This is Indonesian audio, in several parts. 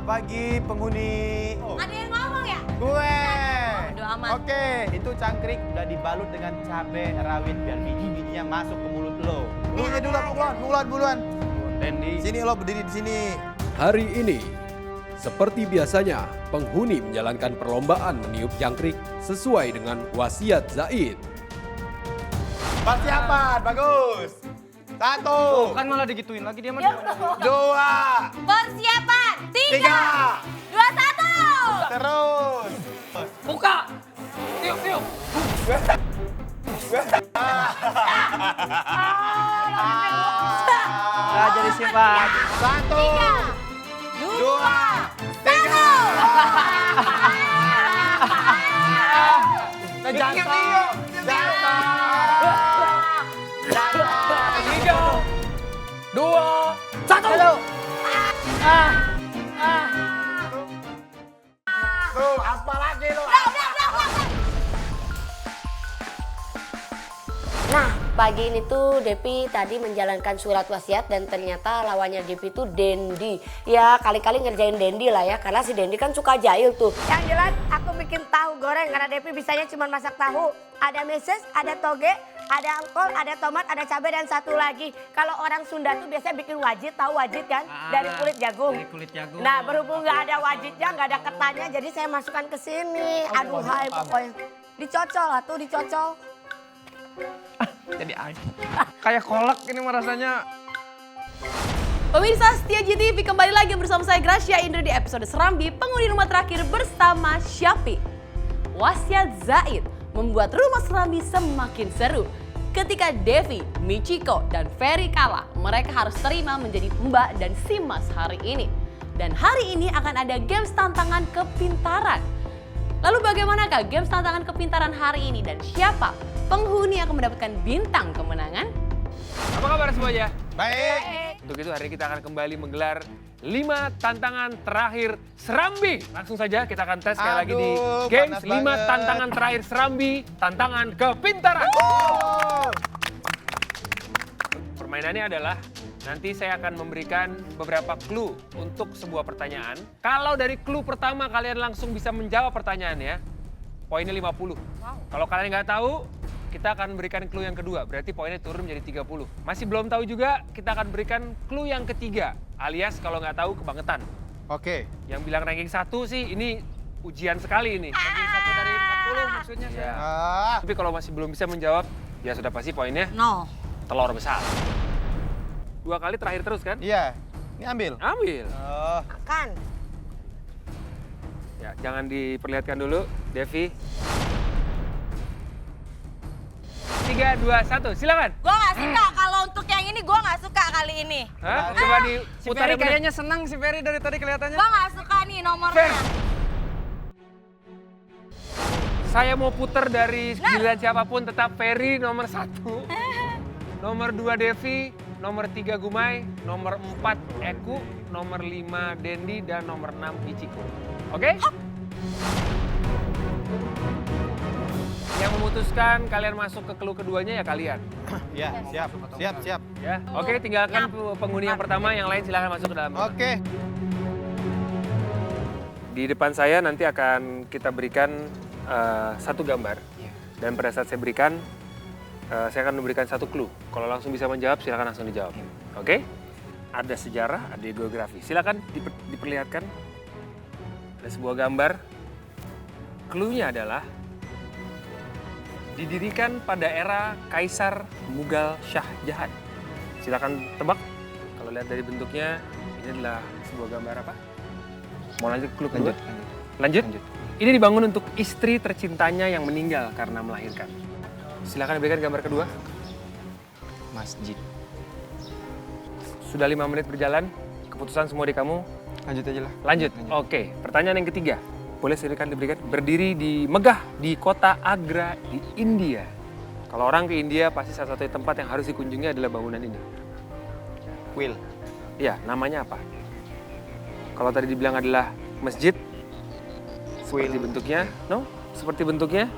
pagi penghuni. Ada yang ngomong ya? Gue. Udah aman. Oke, itu cangkrik udah dibalut dengan cabai rawit biar biji-bijinya masuk ke mulut lo. Lu nya dulu buruan. Randy. Sini lo berdiri di sini. Hari ini, seperti biasanya, penghuni menjalankan perlombaan meniup jangkrik sesuai dengan wasiat Zaid. Persiapan, bagus. 1, Kan malah digituin lagi dia mah. 2, Persiapan. 3, 3, 2, 1. terus. Buka! Tiup! Jadi simpan. 1, 2, 3. Jangan. 3, 2, 1. Tuh, apa lagi lo? Nah, pagi ini tuh Depi tadi menjalankan surat wasiat dan ternyata lawannya Depi tuh Dendi. Ya kali-kali ngerjain Dendi lah ya, karena si Dendi kan suka jahil tuh. Yang jelas aku bikin tahu goreng karena Depi bisanya cuma masak tahu. Ada meses, ada toge, ada angkol, ada tomat, ada cabai dan satu lagi. Kalau orang Sunda tuh biasanya bikin wajit, tahu wajit kan? Dari kulit jagung. Dari kulit jagung. Nah berhubung nggak ada wajitnya, nggak ada ketannya, jadi saya masukkan ke sini. Aduh hai pokoknya. Dicocol lah tuh, dicocol. Jadi kayak kolak ini mah rasanya. Pemirsa setia GTV kembali lagi bersama saya Gracia Indra di episode Serambi Penghuni Rumah Terakhir bersama Syafi. Wasiat Zaid membuat rumah Serambi semakin seru. Ketika Devi, Michiko, dan Ferry kalah, mereka harus terima menjadi Mbak dan si Mas hari ini. Dan hari ini akan ada games tantangan kepintaran. Lalu bagaimanakah games tantangan kepintaran hari ini dan siapa penghuni yang akan mendapatkan bintang kemenangan? Apa kabar semuanya? Baik. Untuk itu hari ini kita akan kembali menggelar 5 tantangan terakhir Serambi. Langsung saja kita akan tes sekali lagi di Aduh, games panas 5 banget. tantangan terakhir Serambi, tantangan kepintaran. Permainannya adalah nanti saya akan memberikan beberapa clue untuk sebuah pertanyaan. Kalau dari clue pertama kalian langsung bisa menjawab pertanyaannya, poinnya 50. Kalau kalian nggak tahu, kita akan berikan clue yang kedua, berarti poinnya turun menjadi 30. Masih belum tahu juga, kita akan berikan clue yang ketiga, alias kalau nggak tahu kebangetan. Oke. Yang bilang ranking 1 sih, ini ujian sekali ini. Ranking 1 dari 40 maksudnya saya. Ya. Ah, Tapi kalau masih belum bisa menjawab, ya sudah pasti poinnya No. telur besar. 2 kali terakhir terus kan? iya. Ini ambil. Ambil. Oh, Kan. Ya, jangan diperlihatkan dulu, Devi. 3, 2, 1, silakan. Gue gak suka kalau untuk yang ini gue gak suka kali ini. Hah? Coba Si diputar Ferry ya, bener. kayaknya senang si Ferry dari tadi kelihatannya. Gue gak suka nih nomornya. Saya mau puter dari giliran siapapun, tetap Ferry nomor 1. Nomor 2 Devi, nomor 3 Gumay, nomor 4 Eku, nomor 5 Dendi, dan nomor 6 Ichiko. Oke? Yang memutuskan kalian masuk ke clue keduanya ya kalian. iya, siap. Ya. Oke, tinggalkan penghuni yang pertama, yang lain silahkan masuk ke dalam. Oke. Di depan saya nanti akan kita berikan satu gambar. Dan pada saat saya berikan, saya akan memberikan satu clue. Kalau langsung bisa menjawab, silakan langsung dijawab. Oke? Ada sejarah, ada geografi. Silakan diperlihatkan. Ada sebuah gambar. Clue-nya adalah didirikan pada era Kaisar Mughal Shah Jahan. Silakan tebak. Kalau lihat dari bentuknya, ini adalah sebuah gambar apa? Mau lanjut clue kedua? Lanjut. Ini dibangun untuk istri tercintanya yang meninggal karena melahirkan. Silakan diberikan gambar kedua. Masjid. Sudah 5 menit berjalan, keputusan semua di kamu. Lanjut aja lah. Lanjut. Oke, pertanyaan yang ketiga. Boleh silakan diberikan. Berdiri di megah di kota Agra di India. Kalau orang ke India pasti salah satu tempat yang harus dikunjungi adalah bangunan ini. Will. Iya, namanya apa? Kalau tadi dibilang adalah masjid, seperti bentuknya, no? Seperti bentuknya.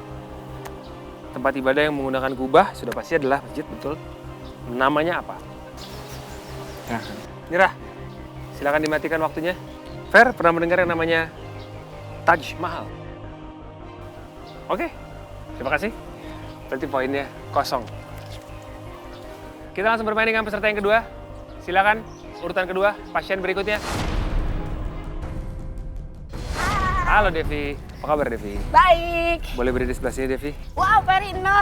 Tempat ibadah yang menggunakan kubah sudah pasti adalah masjid, betul. Namanya apa? Nah, Nyerah. Silakan dimatikan waktunya. Fer, pernah mendengar yang namanya Taj Mahal? Oke, terima kasih. Berarti poinnya kosong. Kita langsung bermain dengan peserta yang kedua. Silakan, urutan kedua, pasien berikutnya. Halo Devi, apa kabar Devi? Baik. Boleh berdiri di sebelah sini Devi? Wow, Ferry no.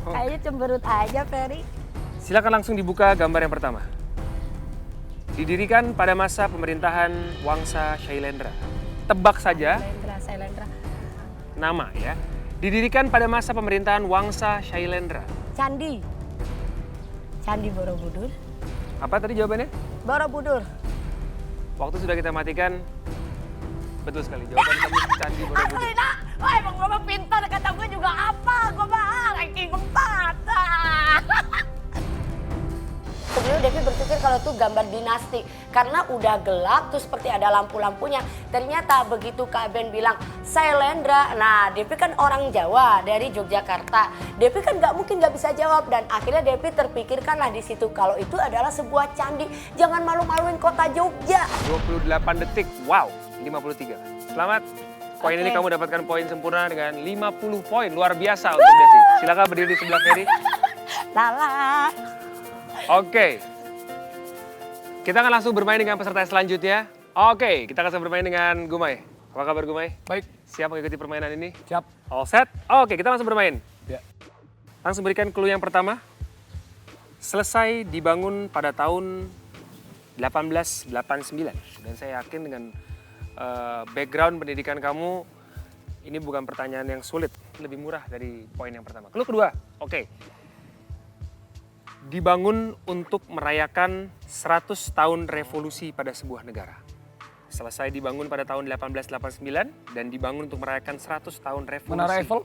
Kayaknya cemberut aja, Ferry. Silakan langsung dibuka gambar yang pertama. Didirikan pada masa pemerintahan Wangsa Shailendra. Tebak saja Shailendra. nama ya. Didirikan pada masa pemerintahan Wangsa Shailendra. Candi Borobudur. Apa tadi jawabannya? Borobudur. Waktu sudah kita matikan. Betul sekali, jawaban kamu Candi Borobudur. Asli nak, wah emang gue mah pintar, kata gue juga apa, gue mah ranking 4. Sebenarnya Devi berpikir kalau itu gambar dinasti, karena udah gelap tuh seperti ada lampu-lampunya. Ternyata begitu Kak Ben bilang Shailendra, nah Devi kan orang Jawa dari Yogyakarta. Devi kan nggak mungkin nggak bisa jawab, dan akhirnya Devi terpikirkanlah di situ kalau itu adalah sebuah candi. Jangan malu-maluin kota Jogja. 28 detik, wow, 53. Selamat, poin ini kamu dapatkan poin sempurna dengan 50 poin, luar biasa untuk Devi. Silakan berdiri di sebelah Ferry. Lala. Oke, kita akan langsung bermain dengan peserta selanjutnya. Oke, kita akan bermain dengan Gumay. Apa kabar Gumay? Baik. Siap mengikuti permainan ini? Siap. All set? Oke, kita langsung bermain. Ya. Langsung berikan clue yang pertama. Selesai dibangun pada tahun 1889. Dan saya yakin dengan background pendidikan kamu, ini bukan pertanyaan yang sulit. Lebih murah dari poin yang pertama. Clue kedua, oke. Dibangun untuk merayakan 100 tahun revolusi pada sebuah negara. Selesai dibangun pada tahun 1889 dan dibangun untuk merayakan 100 tahun revolusi. Menara Eiffel?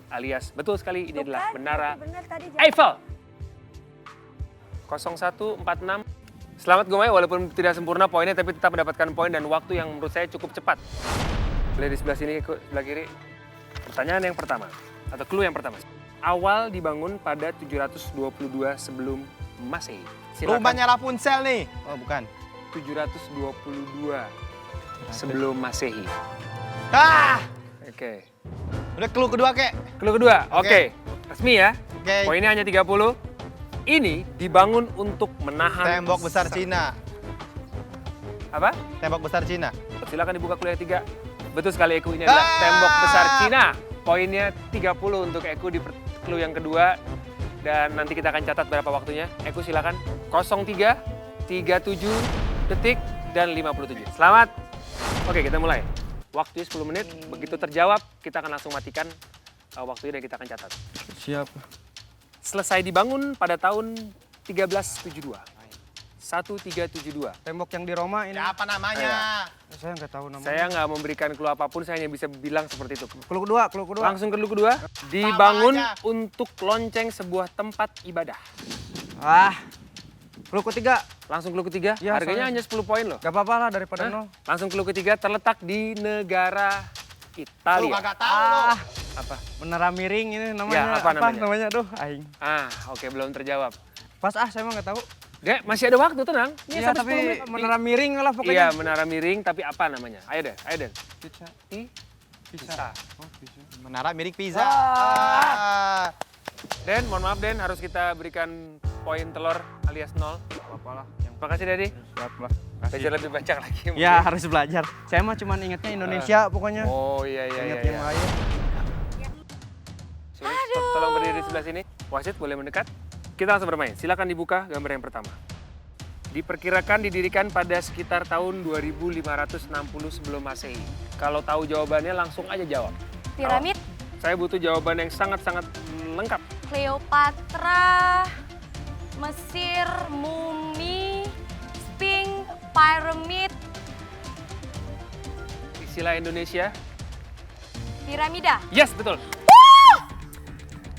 Alias, betul sekali, ini adalah Menara Bener tadi Eiffel. 0146. Selamat Gumay, walaupun tidak sempurna poinnya tapi tetap mendapatkan poin dan waktu yang menurut saya cukup cepat. Boleh di sebelah sini, sebelah kiri. Pertanyaan yang pertama, atau clue yang pertama. Awal dibangun pada 722 sebelum Masehi. Silakan. Rumahnya Rapunzel nih. Oh, bukan. 722 sebelum Masehi. Ah! Oke. Udah clue kedua, Kek. Clue kedua, oke. Resmi ya. Oke. Poinnya hanya 30. Ini dibangun untuk menahan Tembok besar Cina. Apa? Tembok besar Cina. Silakan dibuka clue yang 3. Betul sekali Eku, ini adalah tembok besar Cina. Poinnya 30 untuk Eku di clue yang kedua. Dan nanti kita akan catat berapa waktunya. Eku silakan. 03, 37 detik, dan 57. Selamat. Oke, kita mulai. Waktunya 10 menit. Begitu terjawab, kita akan langsung matikan waktunya dan kita akan catat. Siap. Selesai dibangun pada tahun 1372. 1372. Tembok yang di Roma ini. Ya, apa namanya? Saya nggak tahu namanya. Saya nggak memberikan clue apapun, saya hanya bisa bilang seperti itu. Clue kedua. Langsung ke clue kedua. Dibangun untuk lonceng sebuah tempat ibadah. Clue ketiga. Langsung clue ketiga. Ya, Harganya hanya 10 poin loh. Gak apa-apa lah daripada nol. Langsung clue ketiga, terletak di negara Lu Italia. kagak tahu lu. Apa? Menara miring ini namanya. Ya, apa namanya? Aduh, aing. Oke, belum terjawab. Pas saya mah nggak tahu. Dek, masih ada waktu, tenang. Ini Iya, sampai tapi 10 menit. menara miring lah Iya, pokoknya. menara miring, tapi apa namanya? Ayo Den. Pizza. Bisa. Oh, pizza. Menara miring pizza. Ah. Den, mohon maaf Den, harus kita berikan poin telur alias 0. Apa-apa lah. Terima kasih Dedi. Siap lah. Belajar lebih banyak lagi. Ya harus belajar. Saya mah cuma ingatnya Indonesia pokoknya. Oh iya. Ingat yang lain. Sini, tolong berdiri di sebelah sini. Wasit boleh mendekat. Kita langsung bermain. Silakan dibuka gambar yang pertama. Diperkirakan didirikan pada sekitar tahun 2560 sebelum Masehi. Kalau tahu jawabannya langsung aja jawab. Piramid, Saya butuh jawaban yang sangat-sangat lengkap. Cleopatra, Mesir, mumi, Sphinx, piramid, Istilah Indonesia. piramida. Yes, betul.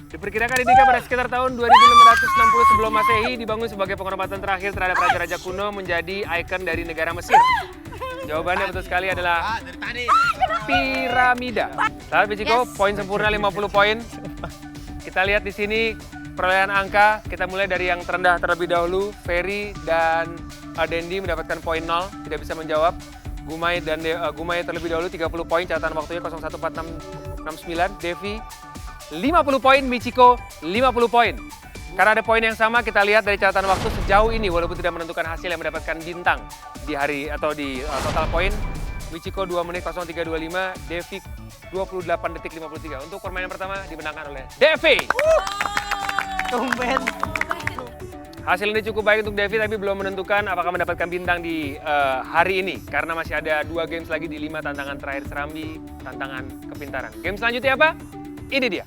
Diperkirakan didirikan pada sekitar tahun 2560 sebelum Masehi, dibangun sebagai penghormatan terakhir terhadap raja-raja kuno, menjadi ikon dari negara Mesir. Jawabannya betul sekali adalah Dari tadi. piramida. Selamat Pichiko, poin sempurna 50 poin. Kita lihat di sini perolehan angka. Kita mulai dari yang terendah terlebih dahulu, Ferry dan Dendi mendapatkan poin 0, tidak bisa menjawab. Gumai dan Gumai terlebih dahulu 30 poin, catatan waktunya 014669. Devi 50 poin, Michiko 50 poin. Karena ada poin yang sama, kita lihat dari catatan waktu sejauh ini, walaupun tidak menentukan hasil yang mendapatkan bintang di hari atau di total poin. Michiko 2 menit 0325, Devi 28 detik 53. Untuk permainan pertama dimenangkan oleh Devi. Tumben. Hasil ini cukup baik untuk Devi, tapi belum menentukan apakah mendapatkan bintang di hari ini. Karena masih ada 2 games lagi di 5 tantangan terakhir Serambi, tantangan kepintaran. Game selanjutnya apa? Ini dia.